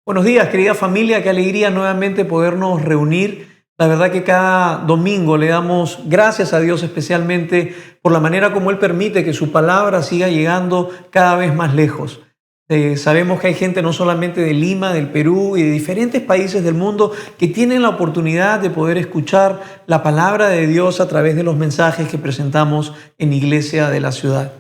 Buenos días, querida familia, qué alegría nuevamente podernos reunir. La verdad que cada domingo le damos gracias a Dios especialmente por la manera como Él permite que su palabra siga llegando cada vez más lejos. Sabemos que hay gente no solamente de Lima, del Perú y de diferentes países del mundo que tienen la oportunidad de poder escuchar la palabra de Dios a través de los mensajes que presentamos en Iglesia de la Ciudad.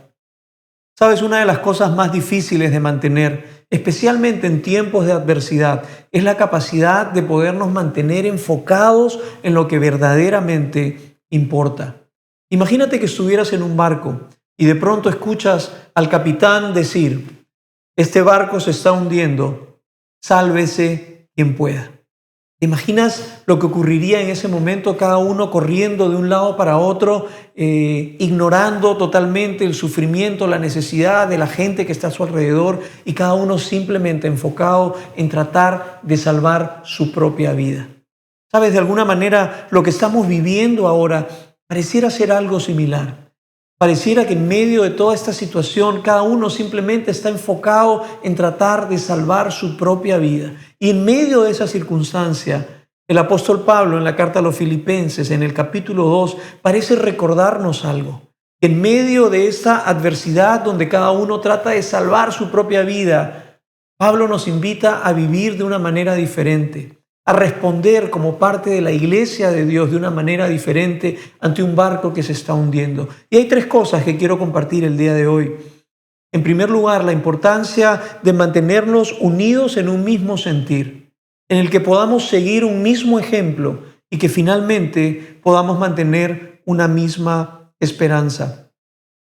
Sabes, una de las cosas más difíciles de mantener, especialmente en tiempos de adversidad, es la capacidad de podernos mantener enfocados en lo que verdaderamente importa. Imagínate que estuvieras en un barco y de pronto escuchas al capitán decir: este barco se está hundiendo, sálvese quien pueda. ¿Te imaginas lo que ocurriría en ese momento? Cada uno corriendo de un lado para otro, ignorando totalmente el sufrimiento, la necesidad de la gente que está a su alrededor, y cada uno simplemente enfocado en tratar de salvar su propia vida. Sabes, de alguna manera lo que estamos viviendo ahora pareciera ser algo similar. Pareciera que en medio de toda esta situación cada uno simplemente está enfocado en tratar de salvar su propia vida. Y en medio de esa circunstancia, el apóstol Pablo en la carta a los Filipenses, en el capítulo 2, parece recordarnos algo. En medio de esta adversidad donde cada uno trata de salvar su propia vida, Pablo nos invita a vivir de una manera diferente, a responder como parte de la iglesia de Dios de una manera diferente ante un barco que se está hundiendo. Y hay tres cosas que quiero compartir el día de hoy. En primer lugar, la importancia de mantenernos unidos en un mismo sentir, en el que podamos seguir un mismo ejemplo y que finalmente podamos mantener una misma esperanza.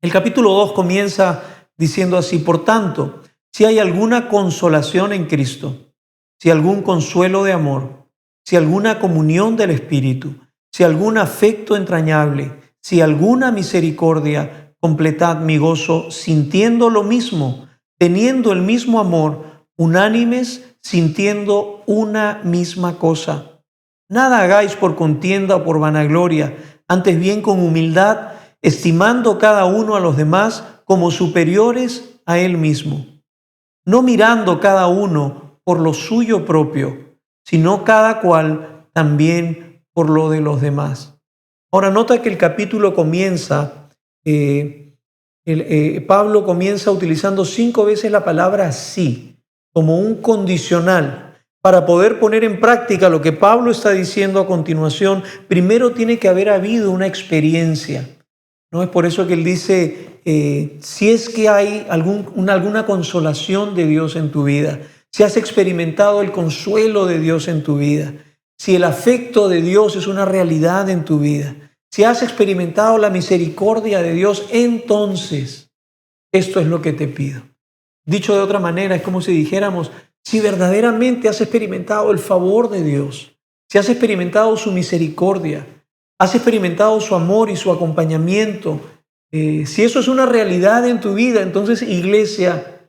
El capítulo 2 comienza diciendo así: por tanto, si hay alguna consolación en Cristo, si algún consuelo de amor, si alguna comunión del Espíritu, si algún afecto entrañable, si alguna misericordia, completad mi gozo sintiendo lo mismo, teniendo el mismo amor, unánimes, sintiendo una misma cosa. Nada hagáis por contienda o por vanagloria, antes bien con humildad, estimando cada uno a los demás como superiores a él mismo, no mirando cada uno por lo suyo propio, sino cada cual también por lo de los demás. Ahora nota que el capítulo comienza, Pablo comienza utilizando 5 veces la palabra sí, como un condicional. Para poder poner en práctica lo que Pablo está diciendo a continuación, primero tiene que haber habido una experiencia. ¿No? Es por eso que él dice, si es que hay alguna consolación de Dios en tu vida, si has experimentado el consuelo de Dios en tu vida, si el afecto de Dios es una realidad en tu vida, si has experimentado la misericordia de Dios, entonces esto es lo que te pido. Dicho de otra manera, es como si dijéramos, si verdaderamente has experimentado el favor de Dios, si has experimentado su misericordia, has experimentado su amor y su acompañamiento, si eso es una realidad en tu vida, entonces, iglesia,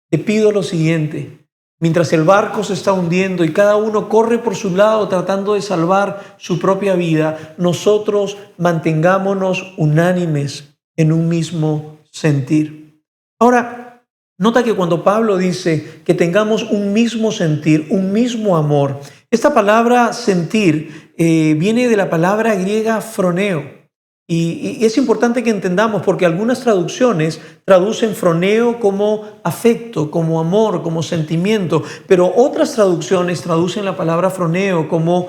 te pido lo siguiente: mientras el barco se está hundiendo y cada uno corre por su lado tratando de salvar su propia vida, nosotros mantengámonos unánimes en un mismo sentir. Ahora, nota que cuando Pablo dice que tengamos un mismo sentir, un mismo amor, esta palabra sentir viene de la palabra griega froneo. Y es importante que entendamos, porque algunas traducciones traducen froneo como afecto, como amor, como sentimiento, pero otras traducciones traducen la palabra froneo como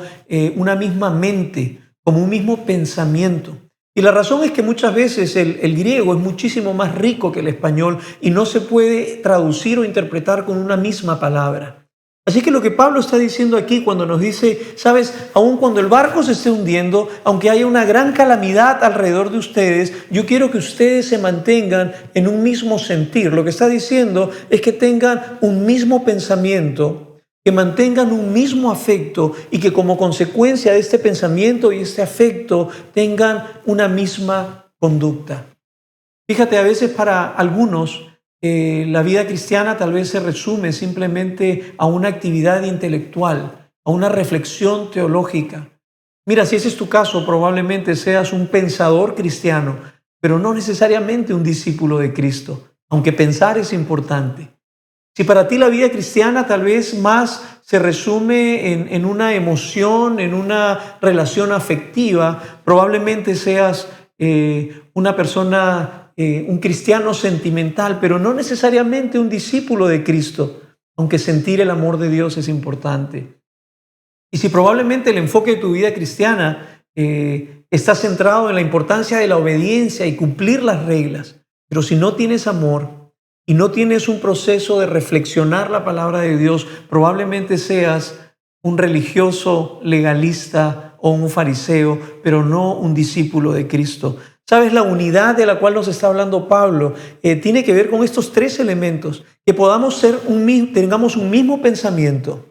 una misma mente, como un mismo pensamiento. Y la razón es que muchas veces el griego es muchísimo más rico que el español y no se puede traducir o interpretar con una misma palabra. Así que lo que Pablo está diciendo aquí cuando nos dice, sabes, aun cuando el barco se esté hundiendo, aunque haya una gran calamidad alrededor de ustedes, yo quiero que ustedes se mantengan en un mismo sentir. Lo que está diciendo es que tengan un mismo pensamiento, que mantengan un mismo afecto y que como consecuencia de este pensamiento y este afecto tengan una misma conducta. Fíjate, a veces para algunos la vida cristiana tal vez se resume simplemente a una actividad intelectual, a una reflexión teológica. Mira, si ese es tu caso, probablemente seas un pensador cristiano, pero no necesariamente un discípulo de Cristo, aunque pensar es importante. Si para ti la vida cristiana tal vez más se resume en una emoción, en una relación afectiva, probablemente seas una persona, un cristiano sentimental, pero no necesariamente un discípulo de Cristo, aunque sentir el amor de Dios es importante. Y si probablemente el enfoque de tu vida cristiana está centrado en la importancia de la obediencia y cumplir las reglas, pero si no tienes amor y no tienes un proceso de reflexionar la palabra de Dios, probablemente seas un religioso legalista o un fariseo, pero no un discípulo de Cristo. ¿Sabes? La unidad de la cual nos está hablando Pablo tiene que ver con estos tres elementos: que podamos tengamos un mismo pensamiento,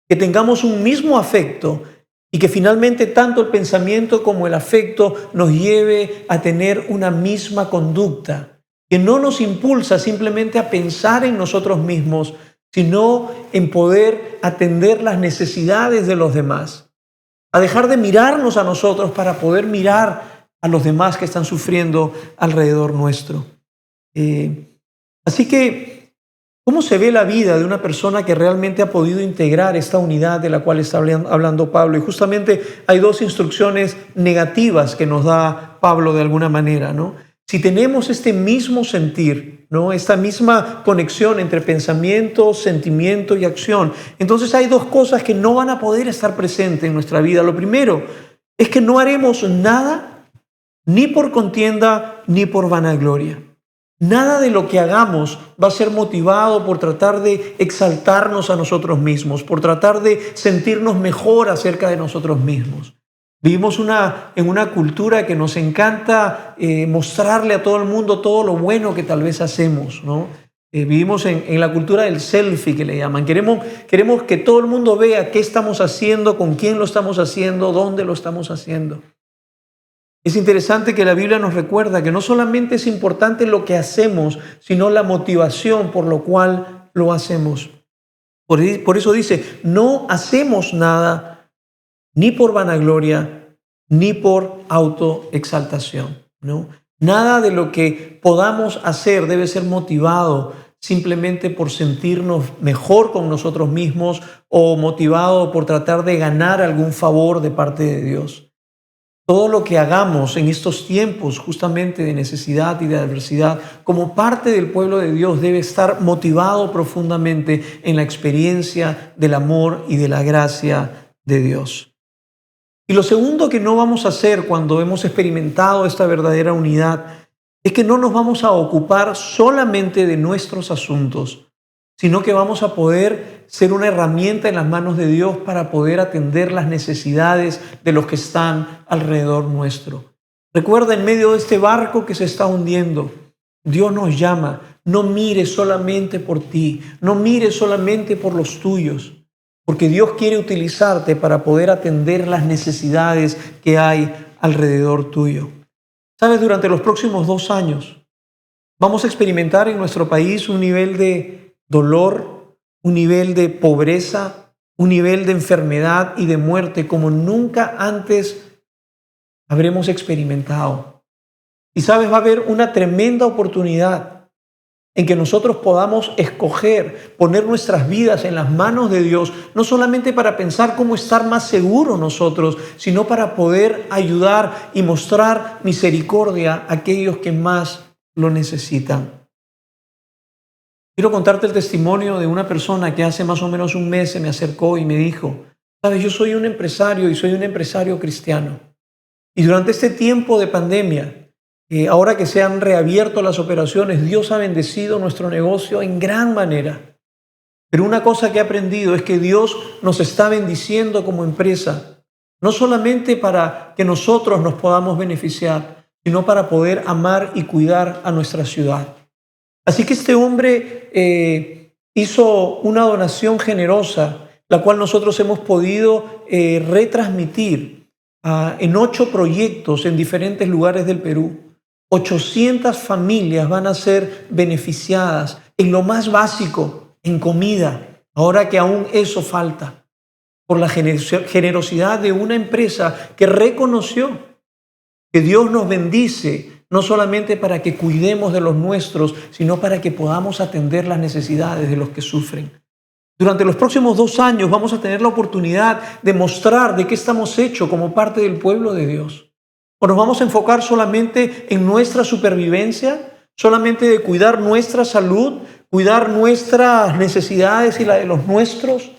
que tengamos un mismo afecto y que finalmente tanto el pensamiento como el afecto nos lleve a tener una misma conducta, que no nos impulsa simplemente a pensar en nosotros mismos, sino en poder atender las necesidades de los demás, a dejar de mirarnos a nosotros para poder mirar a los demás que están sufriendo alrededor nuestro. Así que, ¿cómo se ve la vida de una persona que realmente ha podido integrar esta unidad de la cual está hablando Pablo? Y justamente hay dos instrucciones negativas que nos da Pablo de alguna manera, ¿no? Si tenemos este mismo sentir, ¿no?, esta misma conexión entre pensamiento, sentimiento y acción, entonces hay dos cosas que no van a poder estar presentes en nuestra vida. Lo primero es que no haremos nada ni por contienda ni por vanagloria. Nada de lo que hagamos va a ser motivado por tratar de exaltarnos a nosotros mismos, por tratar de sentirnos mejor acerca de nosotros mismos. Vivimos en una cultura que nos encanta mostrarle a todo el mundo todo lo bueno que tal vez hacemos, ¿no? Vivimos en la cultura del selfie, que le llaman. Queremos que todo el mundo vea qué estamos haciendo, con quién lo estamos haciendo, dónde lo estamos haciendo. Es interesante que la Biblia nos recuerda que no solamente es importante lo que hacemos, sino la motivación por lo cual lo hacemos. Por eso dice, no hacemos nada ni por vanagloria, ni por autoexaltación, ¿no? Nada de lo que podamos hacer debe ser motivado simplemente por sentirnos mejor con nosotros mismos o motivado por tratar de ganar algún favor de parte de Dios. Todo lo que hagamos en estos tiempos justamente de necesidad y de adversidad, como parte del pueblo de Dios, debe estar motivado profundamente en la experiencia del amor y de la gracia de Dios. Y lo segundo que no vamos a hacer cuando hemos experimentado esta verdadera unidad es que no nos vamos a ocupar solamente de nuestros asuntos, sino que vamos a poder ser una herramienta en las manos de Dios para poder atender las necesidades de los que están alrededor nuestro. Recuerda, en medio de este barco que se está hundiendo, Dios nos llama: no mires solamente por ti, no mires solamente por los tuyos, porque Dios quiere utilizarte para poder atender las necesidades que hay alrededor tuyo. Sabes, durante los próximos 2 años vamos a experimentar en nuestro país un nivel de dolor, un nivel de pobreza, un nivel de enfermedad y de muerte como nunca antes habremos experimentado. Y sabes, va a haber una tremenda oportunidad en que nosotros podamos escoger, poner nuestras vidas en las manos de Dios, no solamente para pensar cómo estar más seguros nosotros, sino para poder ayudar y mostrar misericordia a aquellos que más lo necesitan. Quiero contarte el testimonio de una persona que hace más o menos un mes se me acercó y me dijo: sabes, yo soy un empresario y soy un empresario cristiano. Y durante este tiempo de pandemia, ahora que se han reabierto las operaciones, Dios ha bendecido nuestro negocio en gran manera. Pero una cosa que he aprendido es que Dios nos está bendiciendo como empresa, no solamente para que nosotros nos podamos beneficiar, sino para poder amar y cuidar a nuestra ciudad. Así que este hombre hizo una donación generosa, la cual nosotros hemos podido retransmitir en 8 proyectos en diferentes lugares del Perú. 800 familias van a ser beneficiadas en lo más básico, en comida, ahora que aún eso falta, por la generosidad de una empresa que reconoció que Dios nos bendice no solamente para que cuidemos de los nuestros, sino para que podamos atender las necesidades de los que sufren. Durante los próximos 2 años vamos a tener la oportunidad de mostrar de qué estamos hechos como parte del pueblo de Dios. O nos vamos a enfocar solamente en nuestra supervivencia, solamente de cuidar nuestra salud, cuidar nuestras necesidades y la de los nuestros.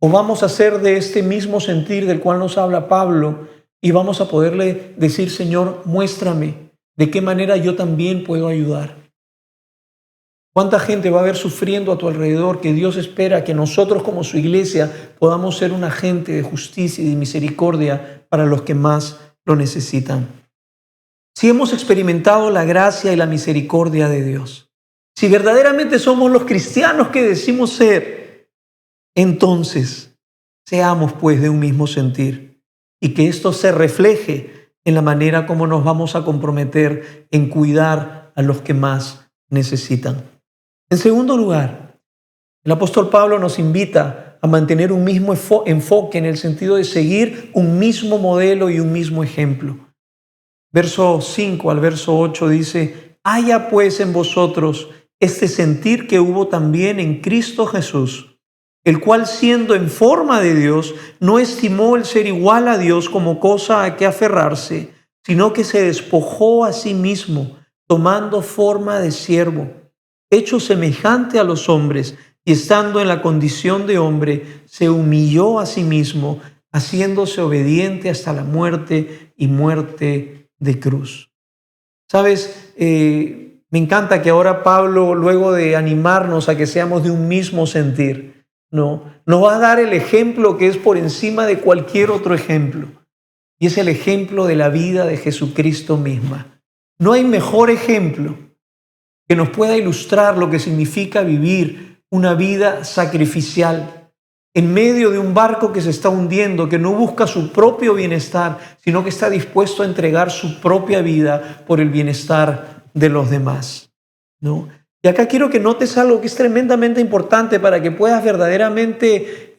O vamos a hacer de este mismo sentir del cual nos habla Pablo y vamos a poderle decir, Señor, muéstrame de qué manera yo también puedo ayudar. ¿Cuánta gente va a haber sufriendo a tu alrededor que Dios espera que nosotros como su iglesia podamos ser un agente de justicia y de misericordia para los que más lo necesitan? Si hemos experimentado la gracia y la misericordia de Dios, si verdaderamente somos los cristianos que decimos ser, entonces seamos pues de un mismo sentir y que esto se refleje en la manera como nos vamos a comprometer en cuidar a los que más necesitan. En segundo lugar, el apóstol Pablo nos invita a mantener un mismo enfoque en el sentido de seguir un mismo modelo y un mismo ejemplo. Verso 5 al verso 8 dice, haya pues en vosotros este sentir que hubo también en Cristo Jesús, el cual siendo en forma de Dios, no estimó el ser igual a Dios como cosa a que aferrarse, sino que se despojó a sí mismo, tomando forma de siervo, hecho semejante a los hombres, y estando en la condición de hombre, se humilló a sí mismo, haciéndose obediente hasta la muerte y muerte de cruz. ¿Sabes? Me encanta que ahora Pablo, luego de animarnos a que seamos de un mismo sentir, nos va a dar el ejemplo que es por encima de cualquier otro ejemplo. Y es el ejemplo de la vida de Jesucristo misma. No hay mejor ejemplo que nos pueda ilustrar lo que significa vivir una vida sacrificial en medio de un barco que se está hundiendo, que no busca su propio bienestar, sino que está dispuesto a entregar su propia vida por el bienestar de los demás, ¿no? Y acá quiero que notes algo que es tremendamente importante para que puedas verdaderamente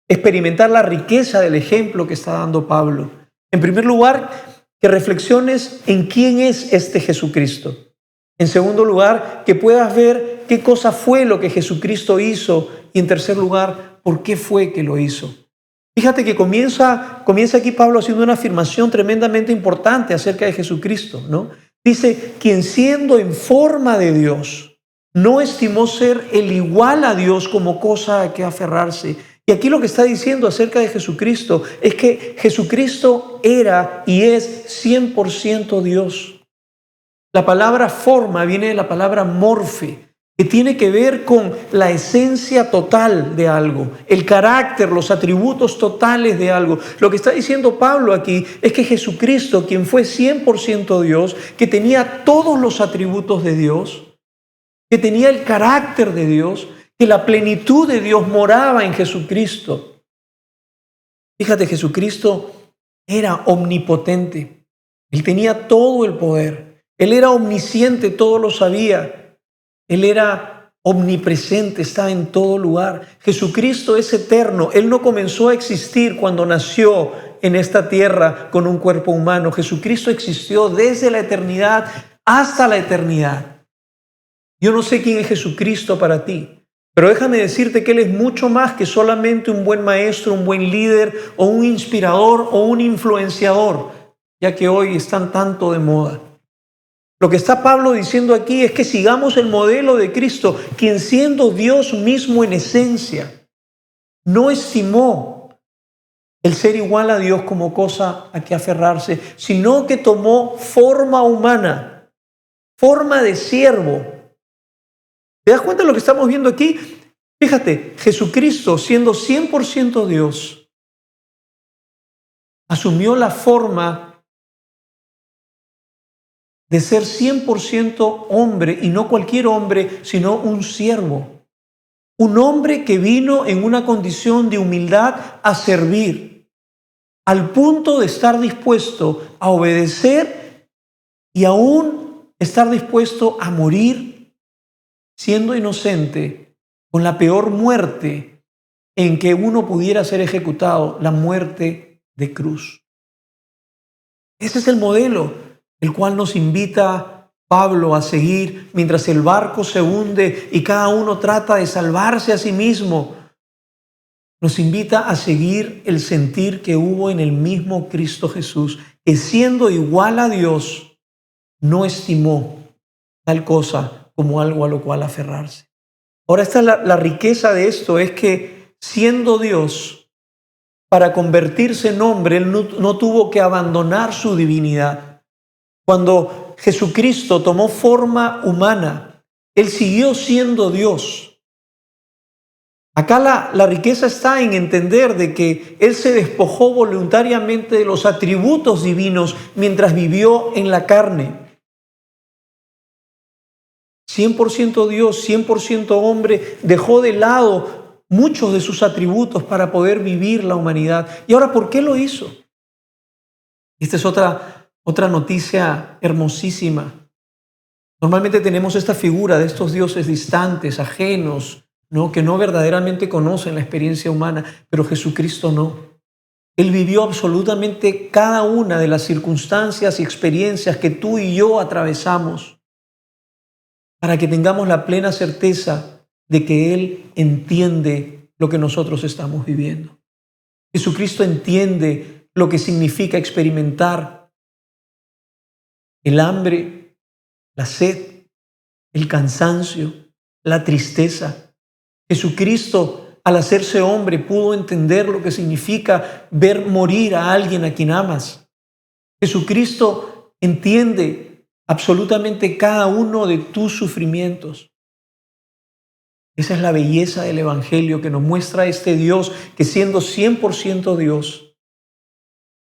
experimentar la riqueza del ejemplo que está dando Pablo. En primer lugar, que reflexiones en quién es este Jesucristo. En segundo lugar, que puedas ver qué cosa fue lo que Jesucristo hizo. Y en tercer lugar, por qué fue que lo hizo. Fíjate que comienza aquí Pablo haciendo una afirmación tremendamente importante acerca de Jesucristo, ¿no? Dice, quien siendo en forma de Dios, no estimó ser el igual a Dios como cosa a que aferrarse. Y aquí lo que está diciendo acerca de Jesucristo es que Jesucristo era y es 100% Dios. La palabra forma viene de la palabra morfe, que tiene que ver con la esencia total de algo, el carácter, los atributos totales de algo. Lo que está diciendo Pablo aquí es que Jesucristo, quien fue 100% Dios, que tenía todos los atributos de Dios, que tenía el carácter de Dios, que la plenitud de Dios moraba en Jesucristo. Fíjate, Jesucristo era omnipotente. Él tenía todo el poder. Él era omnisciente, todo lo sabía. Él era omnipresente, estaba en todo lugar. Jesucristo es eterno. Él no comenzó a existir cuando nació en esta tierra con un cuerpo humano. Jesucristo existió desde la eternidad hasta la eternidad. Yo no sé quién es Jesucristo para ti, pero déjame decirte que Él es mucho más que solamente un buen maestro, un buen líder o un inspirador o un influenciador, ya que hoy están tanto de moda. Lo que está Pablo diciendo aquí es que sigamos el modelo de Cristo, quien siendo Dios mismo en esencia, no estimó el ser igual a Dios como cosa a que aferrarse, sino que tomó forma humana, forma de siervo. ¿Te das cuenta de lo que estamos viendo aquí? Fíjate, Jesucristo, siendo 100% Dios, asumió la forma de ser 100% hombre, y no cualquier hombre, sino un siervo. Un hombre que vino en una condición de humildad a servir, al punto de estar dispuesto a obedecer y aún estar dispuesto a morir siendo inocente, con la peor muerte en que uno pudiera ser ejecutado, la muerte de cruz. Ese es el modelo el cual nos invita Pablo a seguir mientras el barco se hunde y cada uno trata de salvarse a sí mismo. Nos invita a seguir el sentir que hubo en el mismo Cristo Jesús, que siendo igual a Dios, no estimó tal cosa como algo a lo cual aferrarse. Ahora, esta es la riqueza de esto, es que siendo Dios, para convertirse en hombre, Él no tuvo que abandonar su divinidad. Cuando Jesucristo tomó forma humana, Él siguió siendo Dios. Acá la riqueza está en entender de que Él se despojó voluntariamente de los atributos divinos mientras vivió en la carne. 100% Dios, 100% hombre, dejó de lado muchos de sus atributos para poder vivir la humanidad. ¿Y ahora por qué lo hizo? Esta es otra noticia hermosísima. Normalmente tenemos esta figura de estos dioses distantes, ajenos, ¿no? Que no verdaderamente conocen la experiencia humana, pero Jesucristo no. Él vivió absolutamente cada una de las circunstancias y experiencias que tú y yo atravesamos para que tengamos la plena certeza de que Él entiende lo que nosotros estamos viviendo. Jesucristo entiende lo que significa experimentar el hambre, la sed, el cansancio, la tristeza. Jesucristo, al hacerse hombre, pudo entender lo que significa ver morir a alguien a quien amas. Jesucristo entiende absolutamente cada uno de tus sufrimientos. Esa es la belleza del Evangelio que nos muestra este Dios que siendo 100% Dios,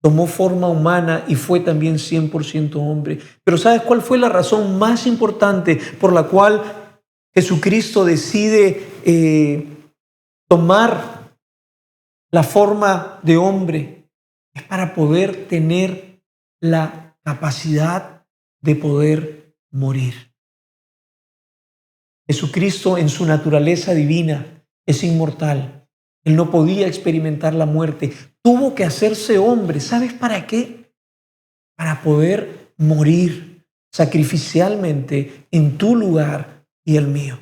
tomó forma humana y fue también 100% hombre. Pero ¿sabes cuál fue la razón más importante por la cual Jesucristo decide tomar la forma de hombre? Es para poder tener la capacidad de poder morir. Jesucristo en su naturaleza divina es inmortal. Él no podía experimentar la muerte. Tuvo que hacerse hombre. ¿Sabes para qué? Para poder morir sacrificialmente en tu lugar y el mío.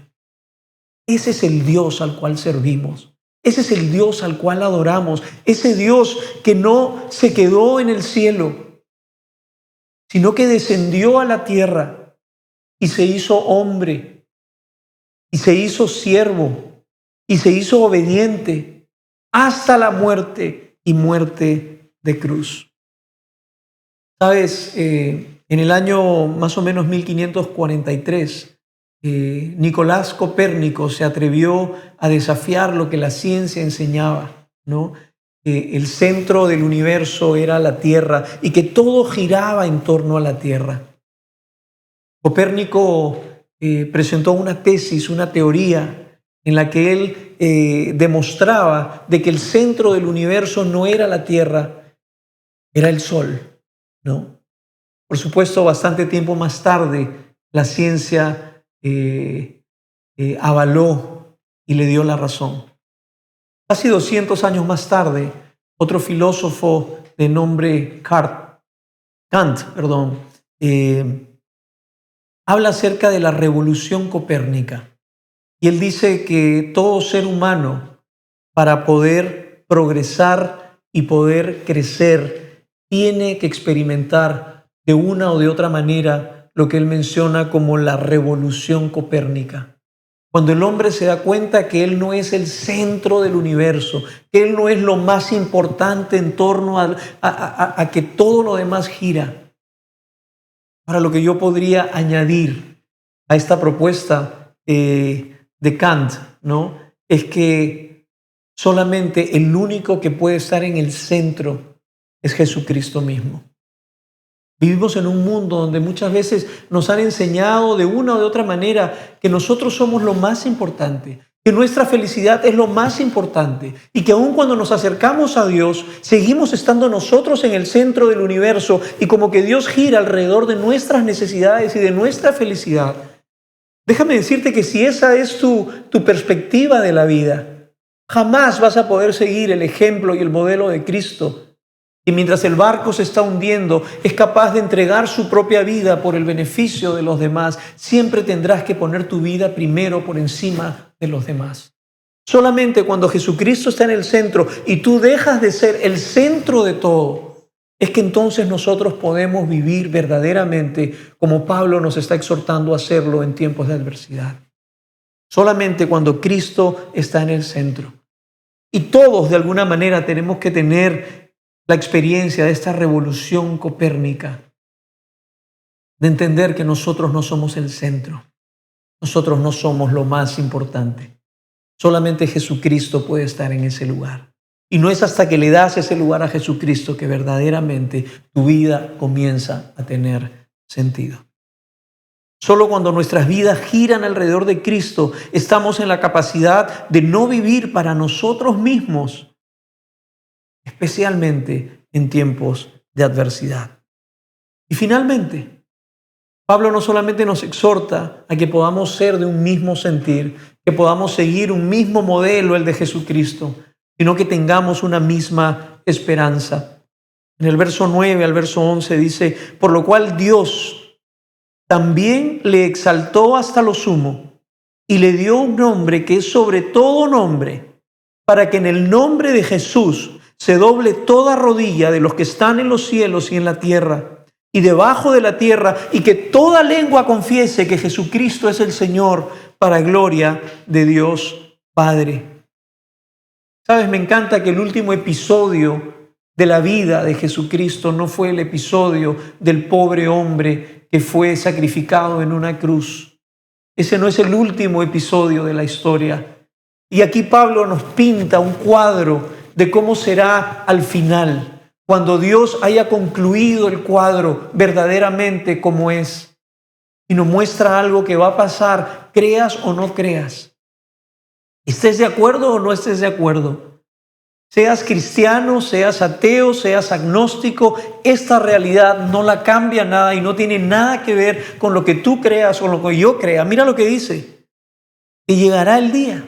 Ese es el Dios al cual servimos. Ese es el Dios al cual adoramos. Ese Dios que no se quedó en el cielo, sino que descendió a la tierra y se hizo hombre, y se hizo siervo, y se hizo obediente hasta la muerte y muerte de cruz. Sabes, en el año más o menos 1543, Nicolás Copérnico se atrevió a desafiar lo que la ciencia enseñaba, ¿no? Que el centro del universo era la Tierra y que todo giraba en torno a la Tierra. Copérnico presentó una tesis, una teoría en la que él demostraba de que el centro del universo no era la Tierra, era el Sol, ¿no? Por supuesto, bastante tiempo más tarde, la ciencia avaló y le dio la razón. Casi 200 años más tarde, otro filósofo de nombre Kant, habla acerca de la revolución copérnica. Y él dice que todo ser humano, para poder progresar y poder crecer, tiene que experimentar de una o de otra manera lo que él menciona como la revolución copérnica. Cuando el hombre se da cuenta que él no es el centro del universo, que él no es lo más importante en torno a que todo lo demás gira. Ahora, lo que yo podría añadir a esta propuesta de Kant, ¿no? Es que solamente el único que puede estar en el centro es Jesucristo mismo. Vivimos en un mundo donde muchas veces nos han enseñado de una o de otra manera que nosotros somos lo más importante, que nuestra felicidad es lo más importante y que aun cuando nos acercamos a Dios, seguimos estando nosotros en el centro del universo y como que Dios gira alrededor de nuestras necesidades y de nuestra felicidad. Déjame decirte que si esa es tu perspectiva de la vida, jamás vas a poder seguir el ejemplo y el modelo de Cristo, Y mientras el barco se está hundiendo, es capaz de entregar su propia vida por el beneficio de los demás. Siempre tendrás que poner tu vida primero por encima de los demás. Solamente cuando Jesucristo está en el centro y tú dejas de ser el centro de todo, es que entonces nosotros podemos vivir verdaderamente como Pablo nos está exhortando a hacerlo en tiempos de adversidad. Solamente cuando Cristo está en el centro. Y todos de alguna manera tenemos que tener la experiencia de esta revolución copérnica, de entender que nosotros no somos el centro, nosotros no somos lo más importante. Solamente Jesucristo puede estar en ese lugar. Y no es hasta que le das ese lugar a Jesucristo que verdaderamente tu vida comienza a tener sentido. Solo cuando nuestras vidas giran alrededor de Cristo, estamos en la capacidad de no vivir para nosotros mismos, especialmente en tiempos de adversidad. Y finalmente, Pablo no solamente nos exhorta a que podamos ser de un mismo sentir, que podamos seguir un mismo modelo, el de Jesucristo, sino que tengamos una misma esperanza. En el verso 9 al verso 11 dice, por lo cual Dios también le exaltó hasta lo sumo y le dio un nombre que es sobre todo nombre, para que en el nombre de Jesús se doble toda rodilla de los que están en los cielos y en la tierra y debajo de la tierra, y que toda lengua confiese que Jesucristo es el Señor, para gloria de Dios Padre. ¿Sabes? Me encanta que el último episodio de la vida de Jesucristo no fue el episodio del pobre hombre que fue sacrificado en una cruz. Ese no es el último episodio de la historia. Y aquí Pablo nos pinta un cuadro de cómo será al final, cuando Dios haya concluido el cuadro verdaderamente como es. Y nos muestra algo que va a pasar, creas o no creas. Estés de acuerdo o no estés de acuerdo. Seas cristiano, seas ateo, seas agnóstico, esta realidad no la cambia nada y no tiene nada que ver con lo que tú creas o lo que yo crea. Mira lo que dice. Que llegará el día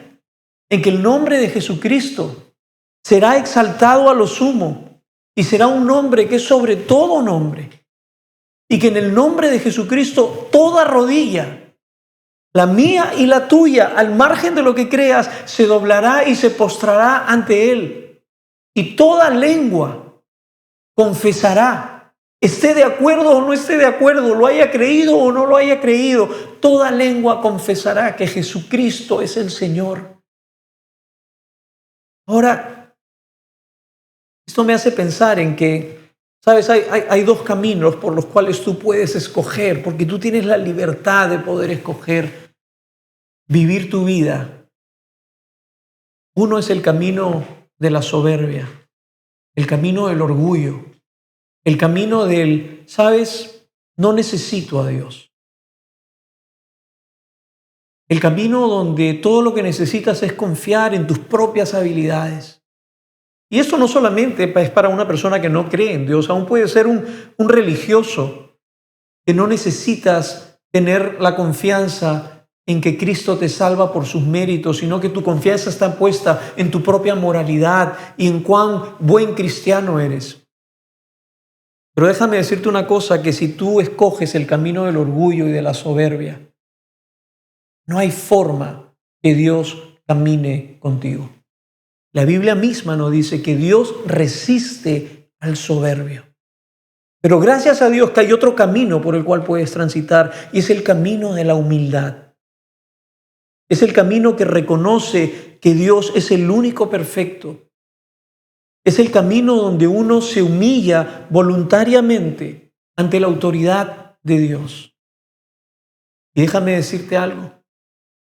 en que el nombre de Jesucristo será exaltado a lo sumo y será un nombre que es sobre todo nombre. Y que en el nombre de Jesucristo toda rodilla, la mía y la tuya, al margen de lo que creas, se doblará y se postrará ante Él. Y toda lengua confesará, esté de acuerdo o no esté de acuerdo, lo haya creído o no lo haya creído, toda lengua confesará que Jesucristo es el Señor. Ahora, esto me hace pensar en que, ¿sabes? Hay dos caminos por los cuales tú puedes escoger, porque tú tienes la libertad de poder escoger vivir tu vida. Uno es el camino de la soberbia, el camino del orgullo, el camino del, ¿sabes? No necesito a Dios. El camino donde todo lo que necesitas es confiar en tus propias habilidades. Y eso no solamente es para una persona que no cree en Dios, aún puede ser un religioso que no necesitas tener la confianza en que Cristo te salva por sus méritos, sino que tu confianza está puesta en tu propia moralidad y en cuán buen cristiano eres. Pero déjame decirte una cosa, que si tú escoges el camino del orgullo y de la soberbia, no hay forma que Dios camine contigo. La Biblia misma nos dice que Dios resiste al soberbio. Pero gracias a Dios que hay otro camino por el cual puedes transitar, y es el camino de la humildad. Es el camino que reconoce que Dios es el único perfecto. Es el camino donde uno se humilla voluntariamente ante la autoridad de Dios. Y déjame decirte algo.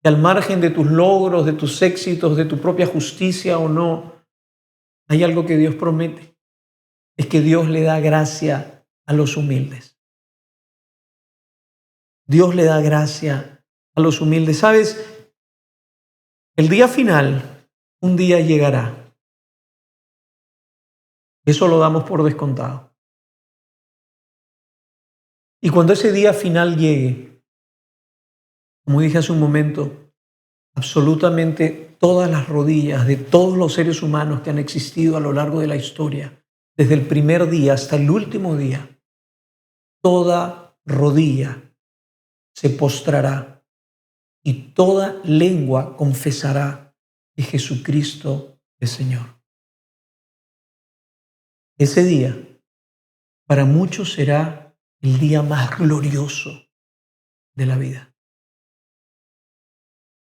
Que al margen de tus logros, de tus éxitos, de tu propia justicia o no, hay algo que Dios promete. Es que Dios le da gracia a los humildes. Dios le da gracia a los humildes. ¿Sabes? El día final, un día llegará. Eso lo damos por descontado. Y cuando ese día final llegue, como dije hace un momento, absolutamente todas las rodillas de todos los seres humanos que han existido a lo largo de la historia desde el primer día hasta el último día, toda rodilla se postrará y toda lengua confesará que Jesucristo es Señor. Ese día para muchos será el día más glorioso de la vida.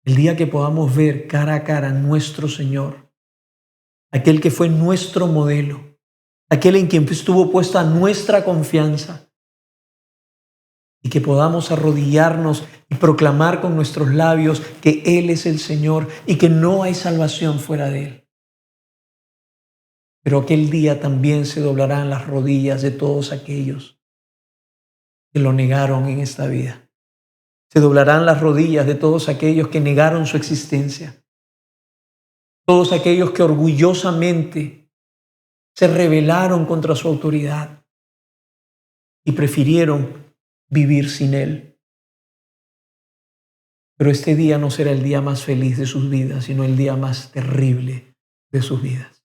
El día que podamos ver cara a cara a nuestro Señor, aquel que fue nuestro modelo, aquel en quien estuvo puesta nuestra confianza, y que podamos arrodillarnos y proclamar con nuestros labios que Él es el Señor y que no hay salvación fuera de Él. Pero aquel día también se doblarán las rodillas de todos aquellos que lo negaron en esta vida. Se doblarán las rodillas de todos aquellos que negaron su existencia. Todos aquellos que orgullosamente se rebelaron contra su autoridad y prefirieron vivir sin Él. Pero este día no será el día más feliz de sus vidas, sino el día más terrible de sus vidas.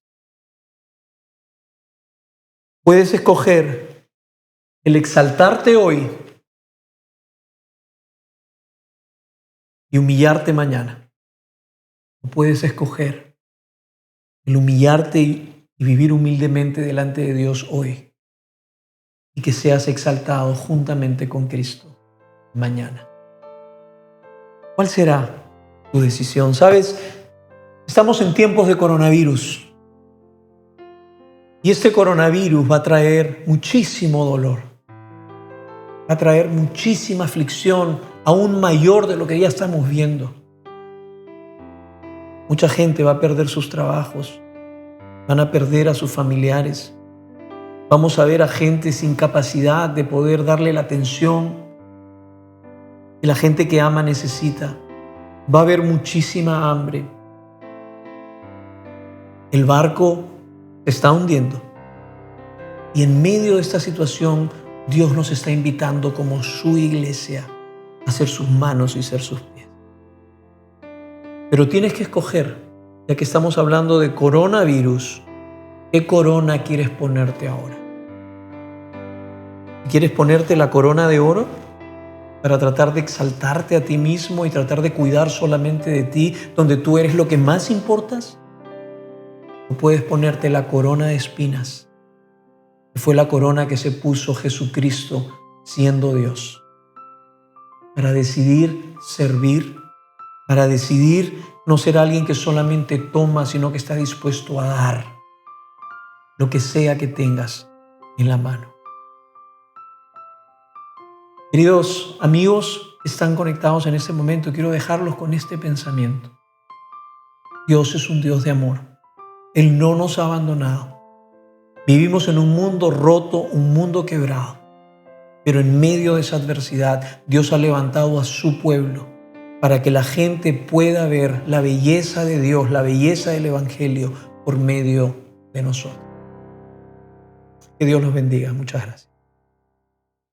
Puedes escoger el exaltarte hoy y humillarte mañana. O puedes escoger el humillarte y vivir humildemente delante de Dios hoy y que seas exaltado juntamente con Cristo mañana. ¿Cuál será tu decisión? ¿Sabes? Estamos en tiempos de coronavirus y este coronavirus va a traer muchísimo dolor, va a traer muchísima aflicción, aún mayor de lo que ya estamos viendo. Mucha gente va a perder sus trabajos, van a perder a sus familiares. Vamos a ver a gente sin capacidad de poder darle la atención que la gente que ama necesita. Va a haber muchísima hambre. El barco se está hundiendo. Y en medio de esta situación, Dios nos está invitando como su iglesia a ser sus manos y ser sus pies. Pero tienes que escoger, ya que estamos hablando de coronavirus, ¿qué corona quieres ponerte ahora? ¿Quieres ponerte la corona de oro para tratar de exaltarte a ti mismo y tratar de cuidar solamente de ti, donde tú eres lo que más importas? ¿O puedes ponerte la corona de espinas, que fue la corona que se puso Jesucristo siendo Dios, para decidir servir, para decidir no ser alguien que solamente toma, sino que está dispuesto a dar lo que sea que tengas en la mano? Queridos amigos que están conectados en este momento, quiero dejarlos con este pensamiento. Dios es un Dios de amor. Él no nos ha abandonado. Vivimos en un mundo roto, un mundo quebrado. Pero en medio de esa adversidad, Dios ha levantado a su pueblo para que la gente pueda ver la belleza de Dios, la belleza del Evangelio por medio de nosotros. Que Dios los bendiga. Muchas gracias.